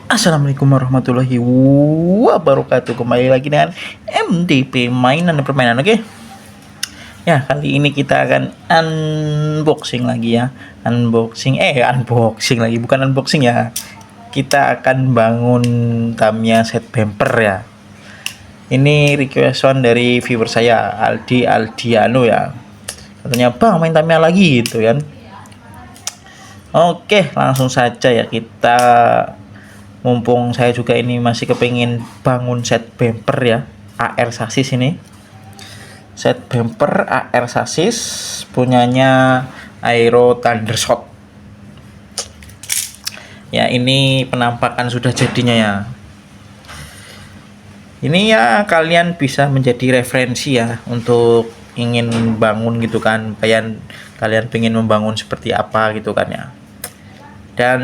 Assalamualaikum warahmatullahi wabarakatuh. Kembali lagi dengan MDP mainan dan permainan. Oke. Ya, kali ini kita akan unboxing lagi ya. Unboxing lagi, bukan unboxing ya. Kita akan bangun Tamiya set bumper ya. Ini requestan dari viewer saya, Aldi Aldiano ya. Katanya, "Bang, main Tamiya lagi," gitu kan. Oke, langsung saja ya kita. Mumpung saya juga ini masih kepingin bangun set bumper ya, AR sasis ini. Set bumper AR sasis punyanya Aero Thundershot. Ya, ini penampakan sudah jadinya ya. Ini ya kalian bisa menjadi referensi ya untuk ingin bangun gitu kan. Kalian pengen membangun seperti apa gitu kan ya. Dan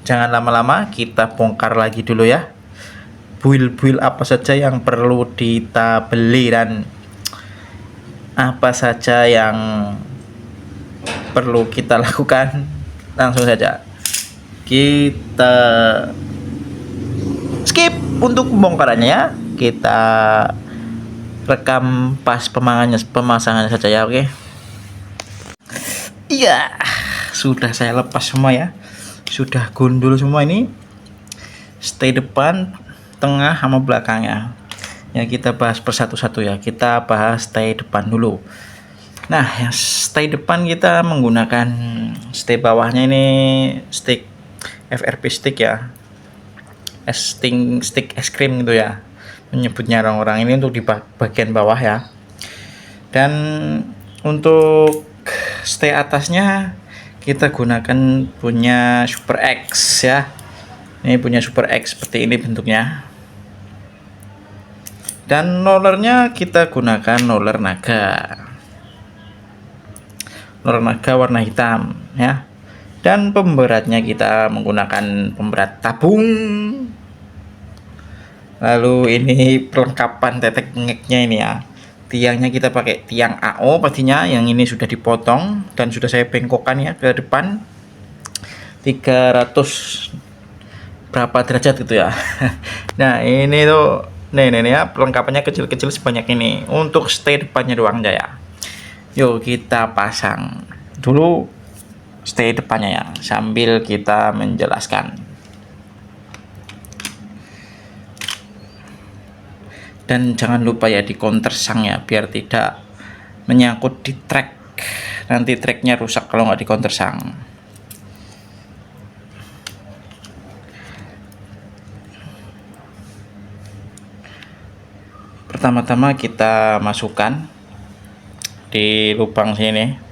jangan lama-lama, kita bongkar lagi dulu ya. Build apa saja yang perlu kita beli dan apa saja yang perlu kita lakukan. Langsung saja kita skip untuk pembongkarannya ya. Kita rekam pas pemasangannya saja ya. Oke. Iya, sudah saya lepas semua ya. Sudah gundul semua ini, stay depan, tengah sama belakangnya ya. Kita bahas persatu-satu ya. Kita bahas stay depan dulu. Nah, yang stay depan kita menggunakan stay bawahnya ini stick FRP stick ya, stick es krim gitu ya menyebutnya orang-orang ini, untuk di bagian bawah ya. Dan untuk stay atasnya kita gunakan punya Super X ya. Ini punya Super X seperti ini bentuknya. Dan rollernya kita gunakan roller naga. Roller naga warna hitam ya. Dan pemberatnya kita menggunakan pemberat tabung. Lalu ini perlengkapan tetek pengeknya ini ya. Tiangnya kita pakai tiang AO pastinya, yang ini sudah dipotong dan sudah saya bengkokkan ya ke depan 300 berapa derajat gitu ya. Nah, ini tuh nih ya, perlengkapannya kecil-kecil sebanyak ini untuk stay depannya doang aja ya. Yuk kita pasang dulu stay depannya ya, sambil kita menjelaskan. Dan jangan lupa ya di countersang ya, biar tidak menyangkut di track. Nanti tracknya rusak kalau nggak di countersang. Pertama-tama kita masukkan di lubang sini.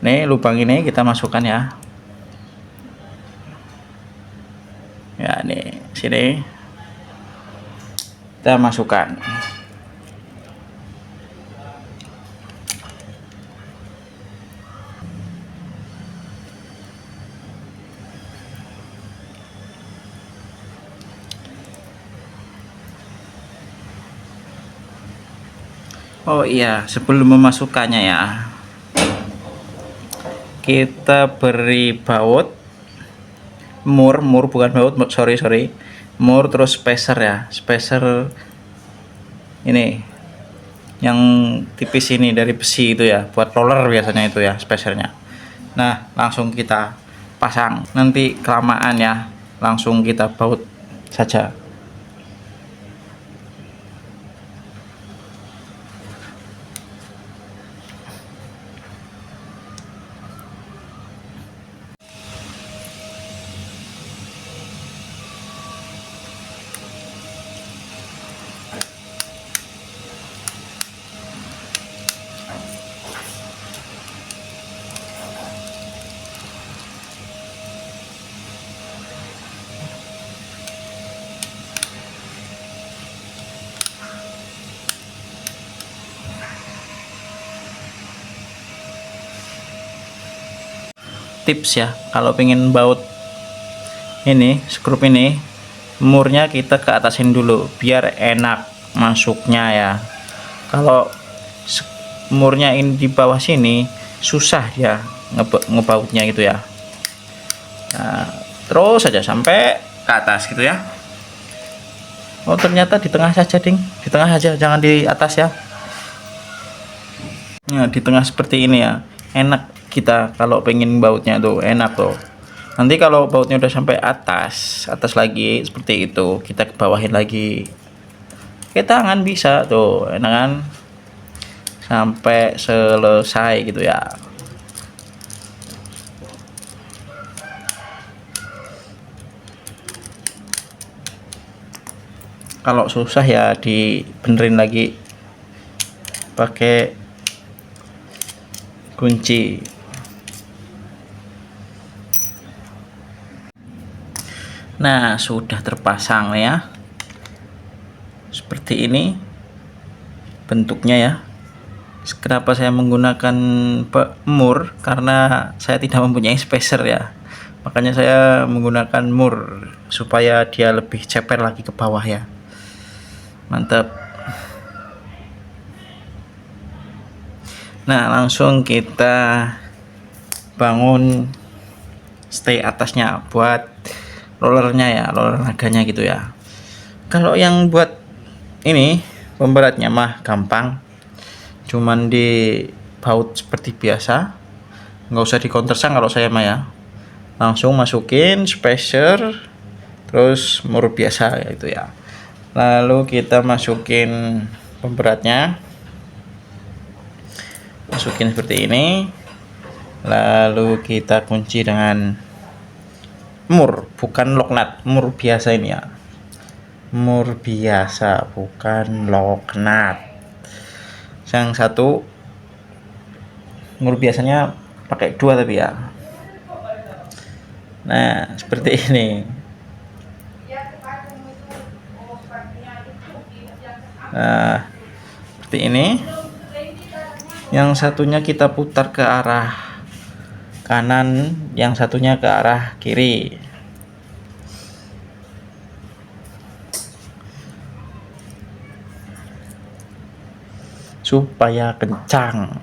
Nih, lubang ini kita masukkan ya. Ya, nih sini kita masukkan. Oh iya, sebelum memasukkannya ya, kita beri baut mur bukan baut, sorry mur, terus spacer ya, spacer ini yang tipis ini dari besi itu ya, buat roller biasanya itu ya spacernya. Nah, langsung kita pasang, nanti kelamaan ya, langsung kita baut saja. Tips ya, kalau pengen baut ini skrup ini, murnya kita ke atasin dulu biar enak masuknya ya. Kalau murnya ini di bawah sini susah ya ngebautnya gitu ya. Nah, terus saja sampai ke atas gitu ya. Oh ternyata di tengah saja ding, di tengah saja, jangan di atas ya. Nah di tengah seperti ini ya, enak kita kalau pengen bautnya tuh enak tuh. Nanti kalau bautnya udah sampai atas lagi seperti itu, kita ke bawahin lagi. Pakai tangan bisa tuh, enak kan? Sampai selesai gitu ya. Kalau susah ya dibenerin lagi pakai kunci. Nah sudah terpasang ya, seperti ini bentuknya ya. Kenapa saya menggunakan mur, karena saya tidak mempunyai spacer ya, makanya saya menggunakan mur supaya dia lebih ceper lagi ke bawah ya. Mantap. Nah langsung kita bangun stay atasnya buat rollernya ya, roller naganya gitu ya. Kalau yang buat ini pemberatnya mah gampang, cuman di baut seperti biasa, nggak usah di countersang kalau saya mah ya. Langsung masukin spacer terus mur biasa gitu ya. Lalu kita masukin pemberatnya, masukin seperti ini, lalu kita kunci dengan mur, bukan locknut, mur biasa ini ya, mur biasa bukan locknut. Yang satu mur biasanya pakai 2 tapi ya. Nah seperti ini. Nah seperti ini. Yang satunya kita putar ke arah kanan, yang satunya ke arah kiri. Supaya kencang.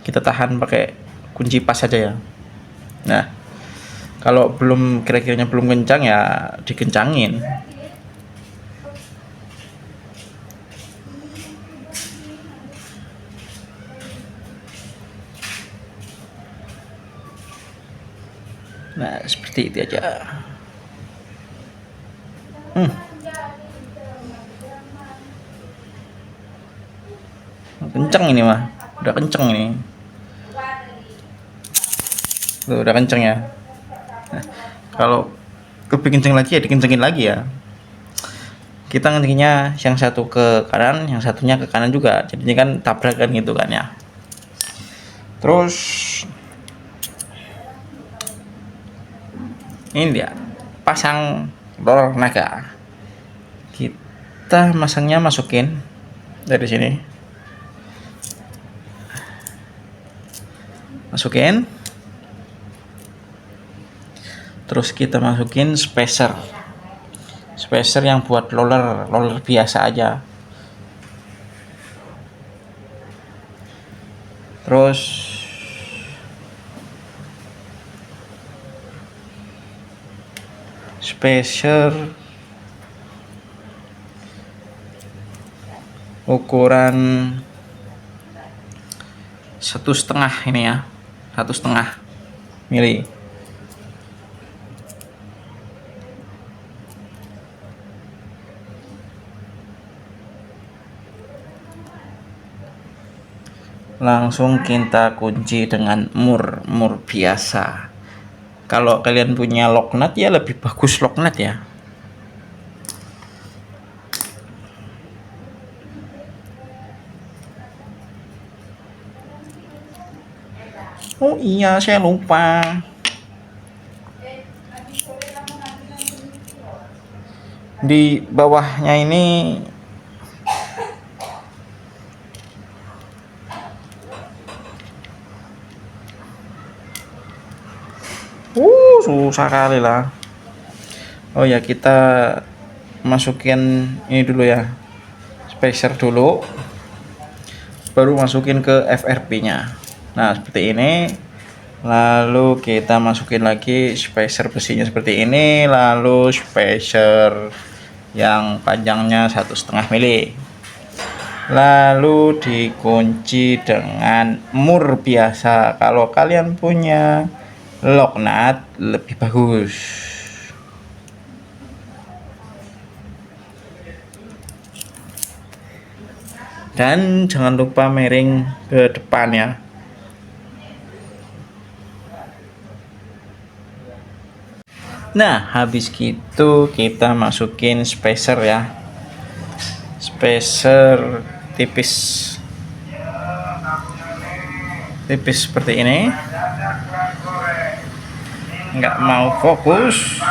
Kita tahan pakai kunci pas saja ya. Nah kalau belum, kira-kiranya belum kencang ya dikencangin. Nah seperti itu aja. Kenceng ini mah, udah kenceng ini. Tuh, udah kenceng ya. Nah, kalau lebih kenceng lagi ya dikencengin lagi ya. Kita ngencengnya yang satu ke kanan, yang satunya ke kanan juga, jadinya kan tabrakan gitu kan ya. Terus ini dia pasang roller naga. Kita masangnya masukin dari sini, masukin, terus kita masukin spacer yang buat roller biasa aja. Terus spacer ukuran 1,5 ini ya, 1,5 mili. Langsung kita kunci dengan mur biasa. Kalau kalian punya locknut ya lebih bagus locknut ya. Oh iya saya lupa, di bawahnya ini susah kali lah. Oh ya kita masukin ini dulu ya, spacer dulu, baru masukin ke FRP-nya. Nah, seperti ini. Lalu kita masukin lagi spacer besinya seperti ini, lalu spacer yang panjangnya 1,5 mili. Lalu dikunci dengan mur biasa. Kalau kalian punya lock nut lebih bagus. Dan jangan lupa miring ke depan ya. Nah, habis gitu kita masukin spacer ya. Spacer tipis. Tipis seperti ini. Nggak mau fokus.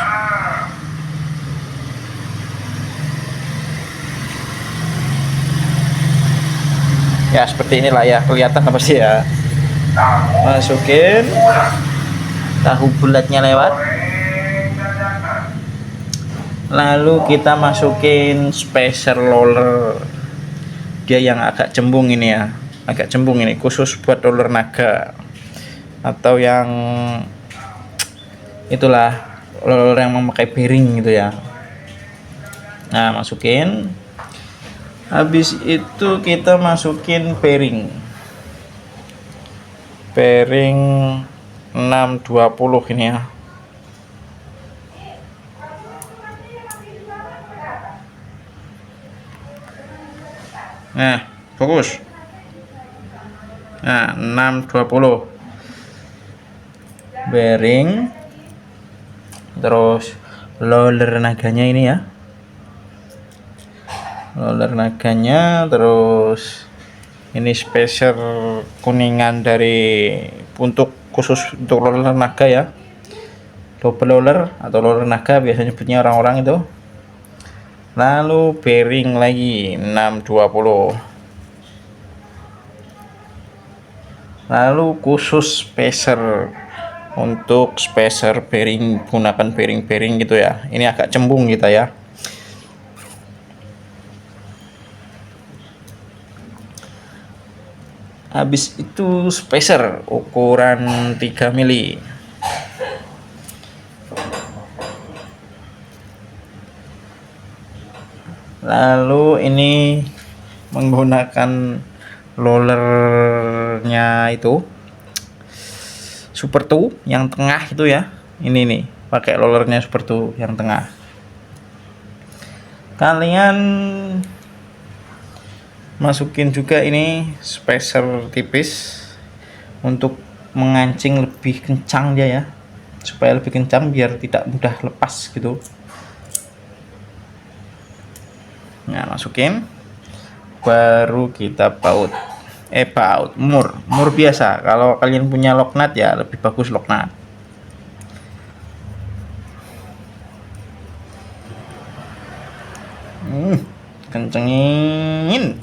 Ya, seperti inilah ya, kelihatan apa sih ya. Masukin. Tahu bulatnya lewat. Lalu kita masukin spacer roller, dia yang agak cembung ini ya, agak cembung ini, khusus buat roller naga atau yang itulah roller yang memakai bearing gitu ya. Nah, masukin. Habis itu kita masukin bearing 620 ini ya. Nah, fokus. Nah, 620 bearing, terus roller naganya ini ya, roller naganya, terus ini spacer kuningan dari untuk khusus untuk roller naga ya, double roller atau roller naga biasanya punya orang-orang itu. Lalu bearing lagi 620. Lalu khusus spacer, untuk spacer bearing gunakan bearing gitu ya. Ini agak cembung kita ya. Habis itu spacer ukuran 3 mili. Lalu ini menggunakan rollernya itu Super 2 yang tengah itu ya. Ini nih, pakai rollernya Super 2 yang tengah. Kalian masukin juga ini spacer tipis untuk mengancing lebih kencang dia ya, supaya lebih kencang biar tidak mudah lepas gitu. Nah, masukin, baru kita baut mur biasa. Kalau kalian punya lock nut ya lebih bagus lock nut. Kencengin,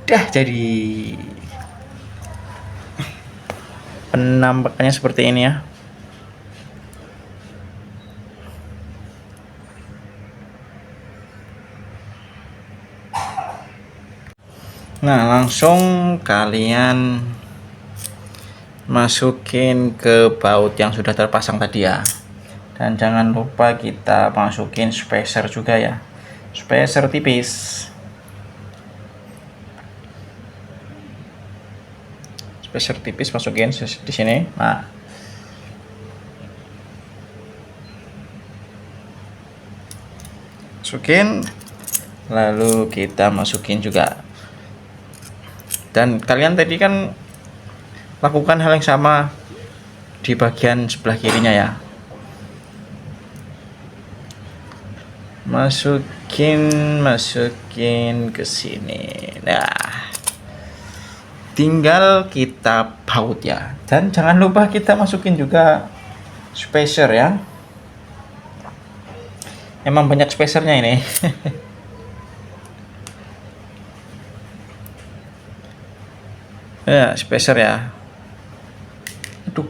dah jadi. Penampakannya seperti ini ya. Nah, langsung kalian masukin ke baut yang sudah terpasang tadi ya. Dan jangan lupa kita masukin spacer juga ya. Spacer tipis. Spacer tipis masukin di sini. Nah. Masukin. Lalu kita masukin juga. Dan kalian tadi kan lakukan hal yang sama di bagian sebelah kirinya ya. Masukin ke sini. Nah, tinggal kita baut ya. Dan jangan lupa kita masukin juga spacer ya. Emang banyak spacernya ini. Ya, spacer ya. Aduh.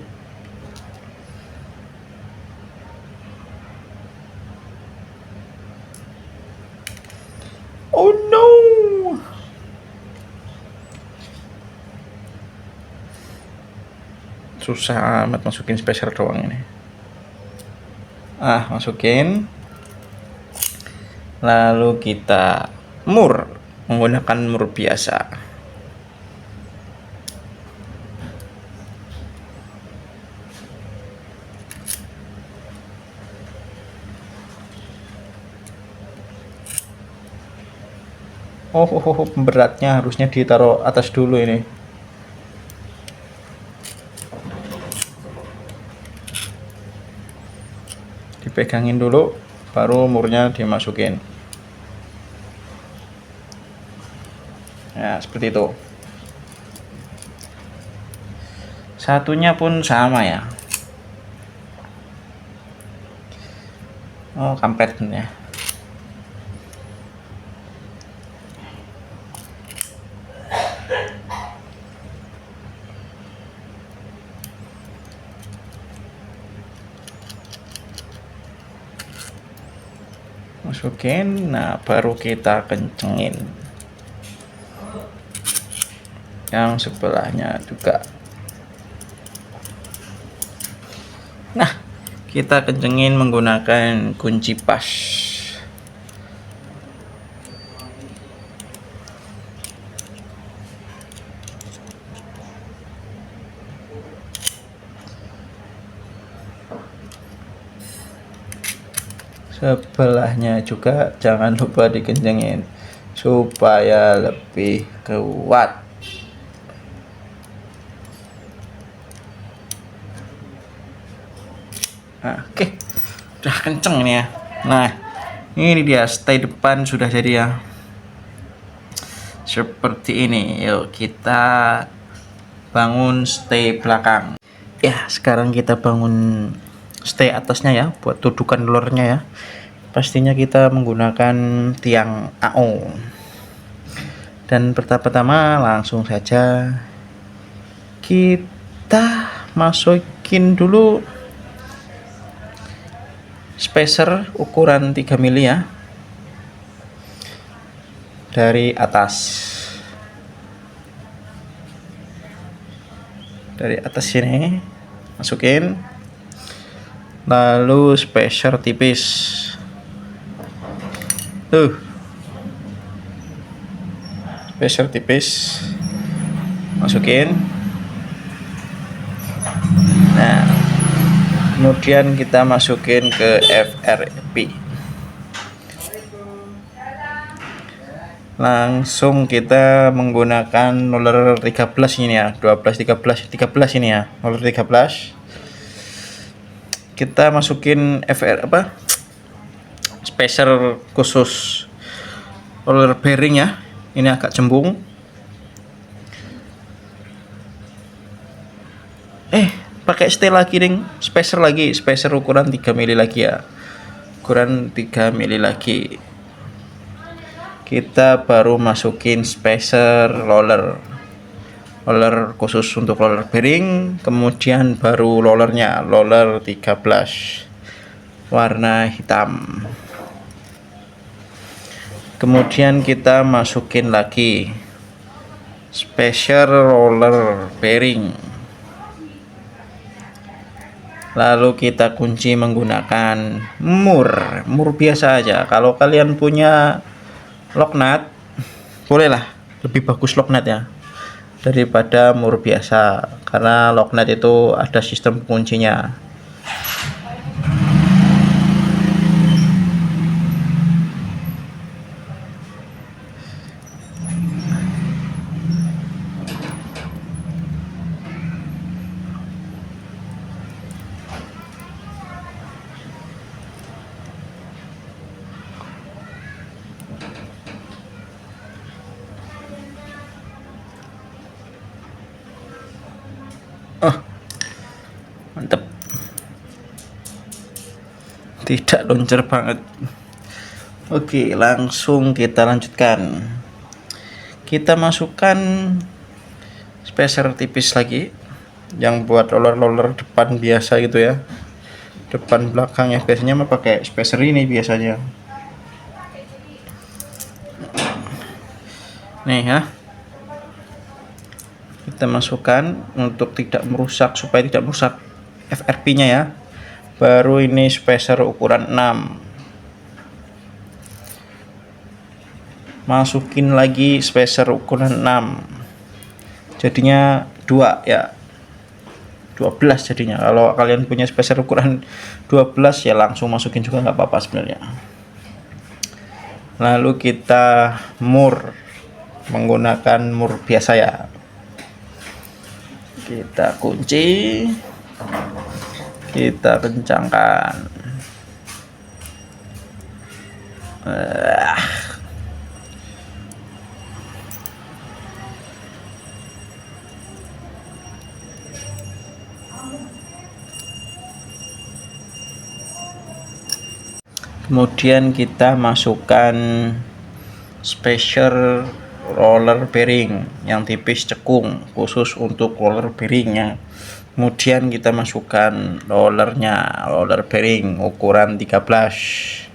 Oh no. susah amat masukin spacer doang ini. Masukin, lalu kita mur menggunakan mur biasa. Beratnya harusnya ditaruh atas dulu ini. Dipegangin dulu, baru murnya dimasukin. Nah, seperti itu. Satunya pun sama ya. Kampret ya. Masukin, nah baru kita kencengin yang sebelahnya juga. Nah, kita kencengin menggunakan kunci pas. Sebelahnya juga jangan lupa dikencengin supaya lebih kuat. Oke, udah kenceng ini ya. Nah, ini dia stay depan sudah jadi ya, seperti ini. Yuk kita bangun stay belakang ya. Sekarang kita bangun stay atasnya ya, buat tudukan lornya ya. Pastinya kita menggunakan tiang AO. Dan pertama-tama langsung saja kita masukin dulu spacer ukuran 3 mili ya, dari atas. Dari atas sini masukin, lalu spacer tipis spacer tipis masukin. Nah, kemudian kita masukin ke FRP, langsung kita menggunakan roller 13 ini ya, 13 ini ya, roller 13. Kita masukin spacer khusus roller bearing ya. Ini agak cembung. Pakai stay lagi ring, spacer lagi, spacer ukuran 3 mili lagi ya. Ukuran 3 mili lagi. Kita baru masukin spacer roller khusus untuk roller bearing, kemudian baru rollernya, roller 13 warna hitam. Kemudian kita masukin lagi spacer roller bearing, lalu kita kunci menggunakan mur biasa aja. Kalau kalian punya lock nut, bolehlah, lebih bagus lock nut ya daripada mur biasa, karena lock nut itu ada sistem kuncinya. Mantep, tidak loncer banget. Oke, langsung kita lanjutkan. Kita masukkan spacer tipis lagi yang buat roller depan biasa gitu ya, depan belakang ya. Biasanya mah pakai spacer ini biasanya nih ya. kita masukkan untuk tidak merusak, supaya tidak merusak FRP nya ya. Baru ini spacer ukuran 6, masukin lagi spacer ukuran 6, jadinya 2 ya, 12 jadinya. Kalau kalian punya spacer ukuran 12 ya langsung masukin juga nggak apa-apa sebenarnya. Lalu kita mur menggunakan mur biasa ya, kita kunci, kita kencangkan. Kemudian kita masukkan spacer roller bearing yang tipis cekung, khusus untuk roller bearingnya. Kemudian kita masukkan roller bearing ukuran 13.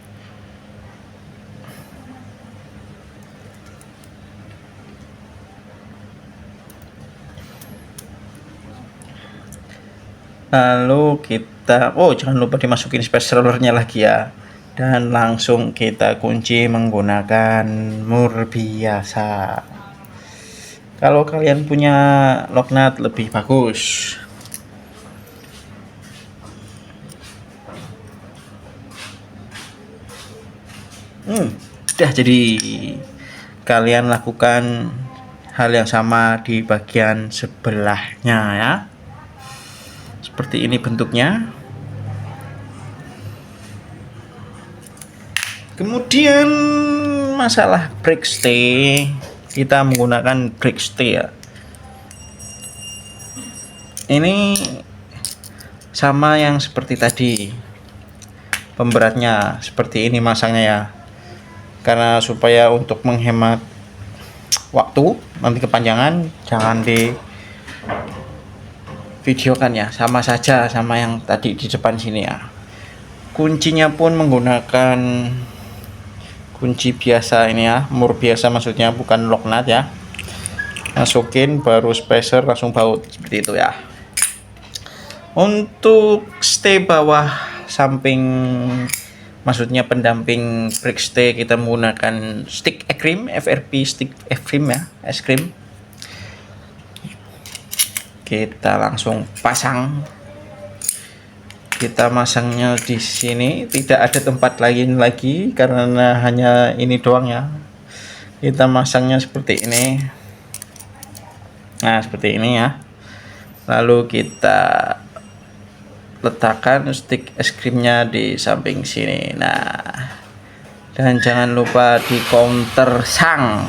Lalu kita, jangan lupa dimasukin spacer rollernya lagi ya, dan langsung kita kunci menggunakan mur biasa. Kalau kalian punya lock nut lebih bagus. Udah jadi. Kalian lakukan hal yang sama di bagian sebelahnya ya. Seperti ini bentuknya. Kemudian masalah brake stay, kita menggunakan brake stay ya. Ini sama yang seperti tadi, pemberatnya seperti ini masangnya ya, karena supaya untuk menghemat waktu, nanti kepanjangan jangan di videokan ya, sama saja sama yang tadi di depan sini ya. Kuncinya pun menggunakan kunci biasa ini ya, mur biasa maksudnya, bukan lock nut ya. Masukin baru spacer langsung baut seperti itu ya. Untuk stay bawah samping, maksudnya pendamping brake stay, kita menggunakan stick es-krim, FRP stick es-krim ya, es-krim. Kita langsung pasang. Kita masangnya di sini, tidak ada tempat lain lagi karena hanya ini doang ya. Kita masangnya seperti ini. Nah, seperti ini ya. Lalu kita letakkan stick es krimnya di samping sini. Nah, dan jangan lupa di counter sang.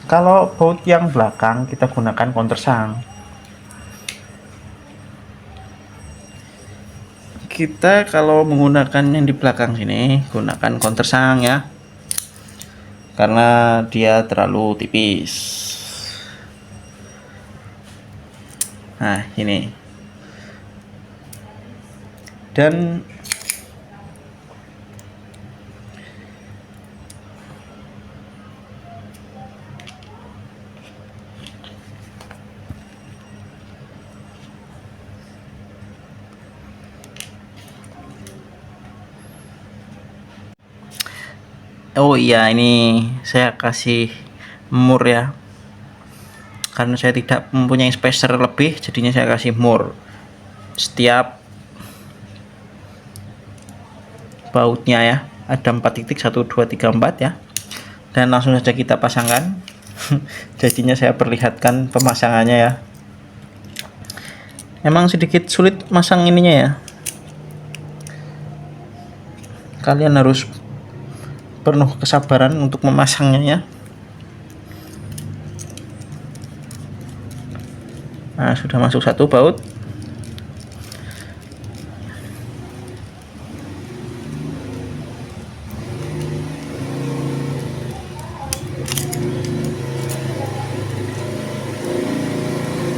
Kalau baut yang belakang kita gunakan counter sang. Kita kalau menggunakan yang di belakang sini gunakan counter sang ya, karena dia terlalu tipis. Nah, ini. Dan oh iya, ini saya kasih mur ya, karena saya tidak mempunyai spacer lebih, jadinya saya kasih mur setiap bautnya ya. Ada 4 titik, 1 2 3 4 ya, dan langsung saja kita pasangkan. Jadinya saya perlihatkan pemasangannya ya. Emang sedikit sulit masang ininya ya, kalian harus penuh kesabaran untuk memasangnya ya. Nah, sudah masuk satu baut.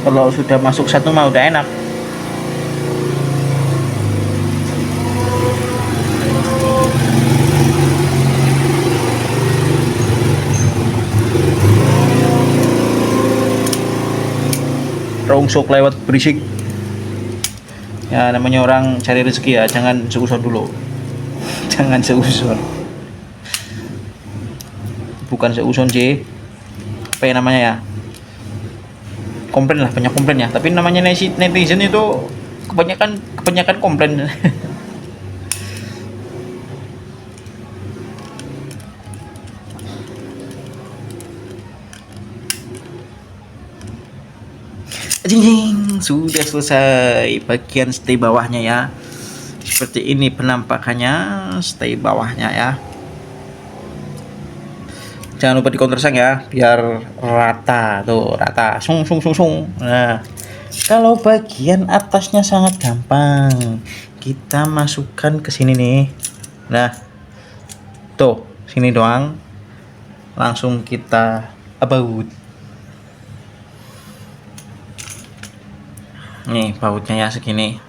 Kalau sudah masuk satu mah udah enak. merungsuk lewat berisik. Ya namanya orang cari rezeki ya, jangan seuson dulu. Jangan seuson. Bukan seuson sih. Apa ya namanya ya? Komplain lah, banyak komplain ya. Tapi namanya netizen itu kebanyakan komplain. Jing, sudah selesai bagian stay bawahnya ya. Seperti ini penampakannya stay bawahnya ya. Jangan lupa di countersang ya, biar rata tuh, rata. Sung sung sung sung. Nah, kalau bagian atasnya sangat gampang. Kita masukkan ke sini nih. Nah, tuh, sini doang. Langsung kita about. Nih bautnya ya segini.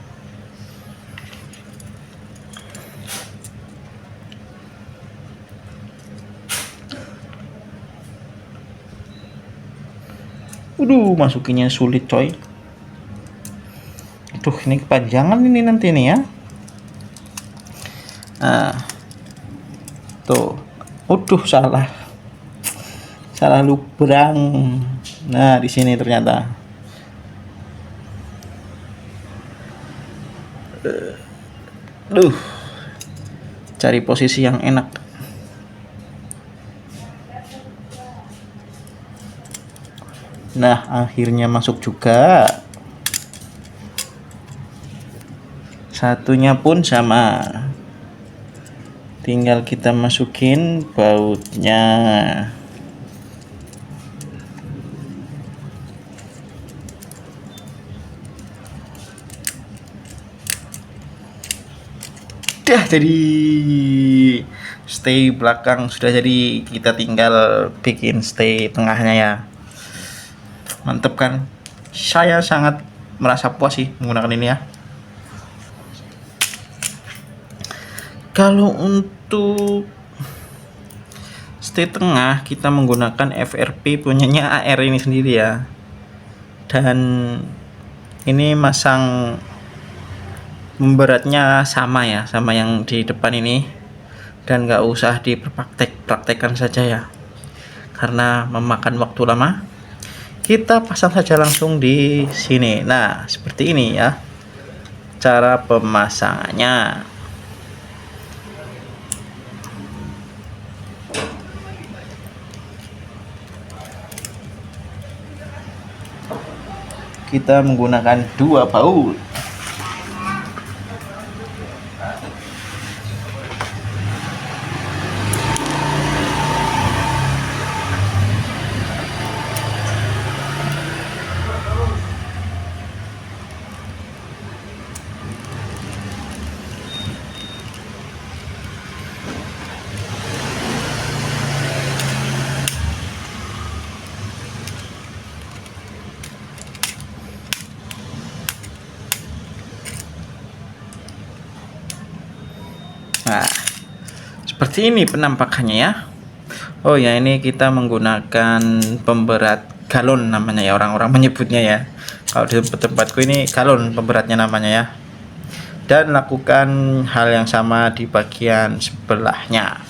Masukinnya sulit coy. Aduh, ini kepanjangan ini nanti nih ya. Nah, tuh. Salah lubrang. Nah, di sini ternyata. Cari posisi yang enak. Nah, akhirnya masuk juga. Satunya pun sama. Tinggal kita masukin bautnya. Dah jadi stay belakang sudah jadi, kita tinggal bikin stay tengahnya ya. Mantep kan? Saya sangat merasa puas sih menggunakan ini ya. Kalau untuk stay tengah kita menggunakan FRP punyanya AR ini sendiri ya. Dan ini masang memberatnya sama ya, sama yang di depan ini, dan nggak usah praktekkan saja ya, karena memakan waktu lama. Kita pasang saja langsung di sini. Nah, seperti ini ya cara pemasangannya. Kita menggunakan 2 baut. Nah, seperti ini penampakannya ya. Oh ya, ini kita menggunakan pemberat galon namanya ya, orang-orang menyebutnya ya. Kalau di tempatku ini galon pemberatnya namanya ya. Dan lakukan hal yang sama di bagian sebelahnya.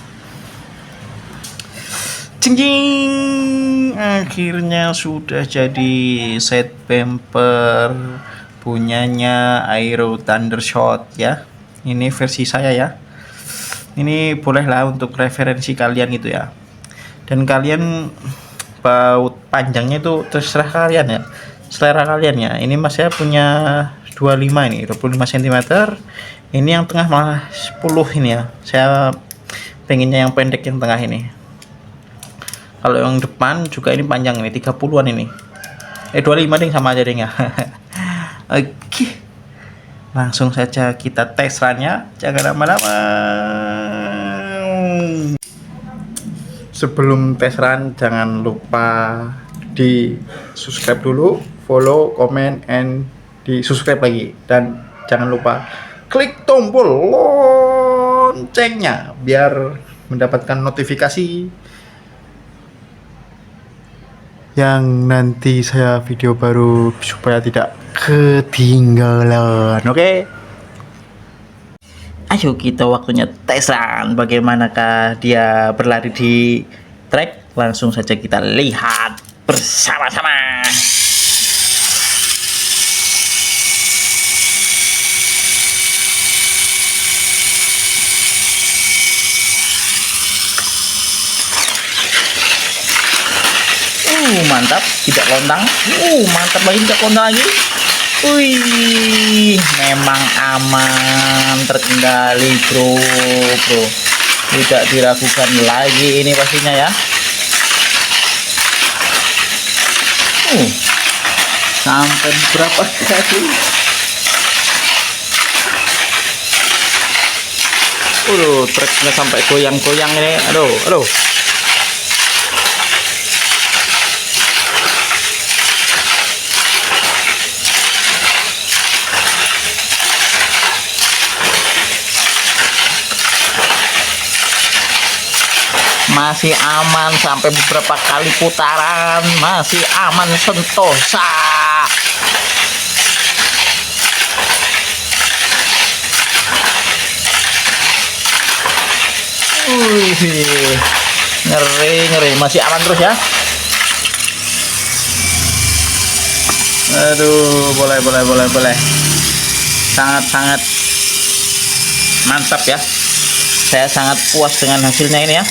Jing, akhirnya sudah jadi set bumper punyanya Aero Thundershot ya. Ini versi saya ya. Ini bolehlah untuk referensi kalian gitu ya. Dan kalian baut panjangnya itu terserah kalian ya, selera kalian ya. Ini mas saya punya 25 ini, 25 cm. Ini yang tengah malah 10 ini ya. Saya pengennya yang pendek yang tengah ini. Kalau yang depan juga ini panjang ini, 30-an ini. 25 ding, sama aja ding ya. Oke. Langsung saja kita tes runnya, jangan lama-lama. Sebelum tes run jangan lupa di subscribe dulu, follow, comment, and di subscribe lagi. Dan jangan lupa klik tombol loncengnya biar mendapatkan notifikasi yang nanti saya video baru supaya tidak ketinggalan. Oke. Ayo kita waktunya tesan bagaimanakah dia berlari di track. Langsung saja kita lihat bersama-sama. Mantap, tidak lontang. Mantap lagi, tidak lontang lagi. Wih, memang aman, terkendali bro. Tidak diragukan lagi ini pastinya ya. Sampai berapa kali? Truknya sampai goyang-goyang ini. Aduh. Masih aman sampai beberapa kali putaran, masih aman sentosa. Ngeri, masih aman terus ya. Aduh, boleh. Sangat mantap ya. Saya sangat puas dengan hasilnya ini ya.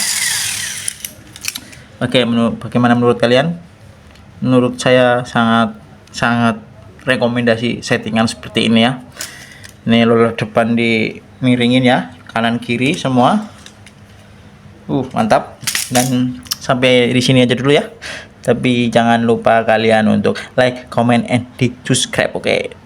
Oke, bagaimana menurut kalian? Menurut saya sangat rekomendasi settingan seperti ini ya. Ini roller depan dimiringin ya, kanan kiri semua. Mantap. Dan sampai di sini aja dulu ya. Tapi jangan lupa kalian untuk like, comment, and di subscribe. Oke.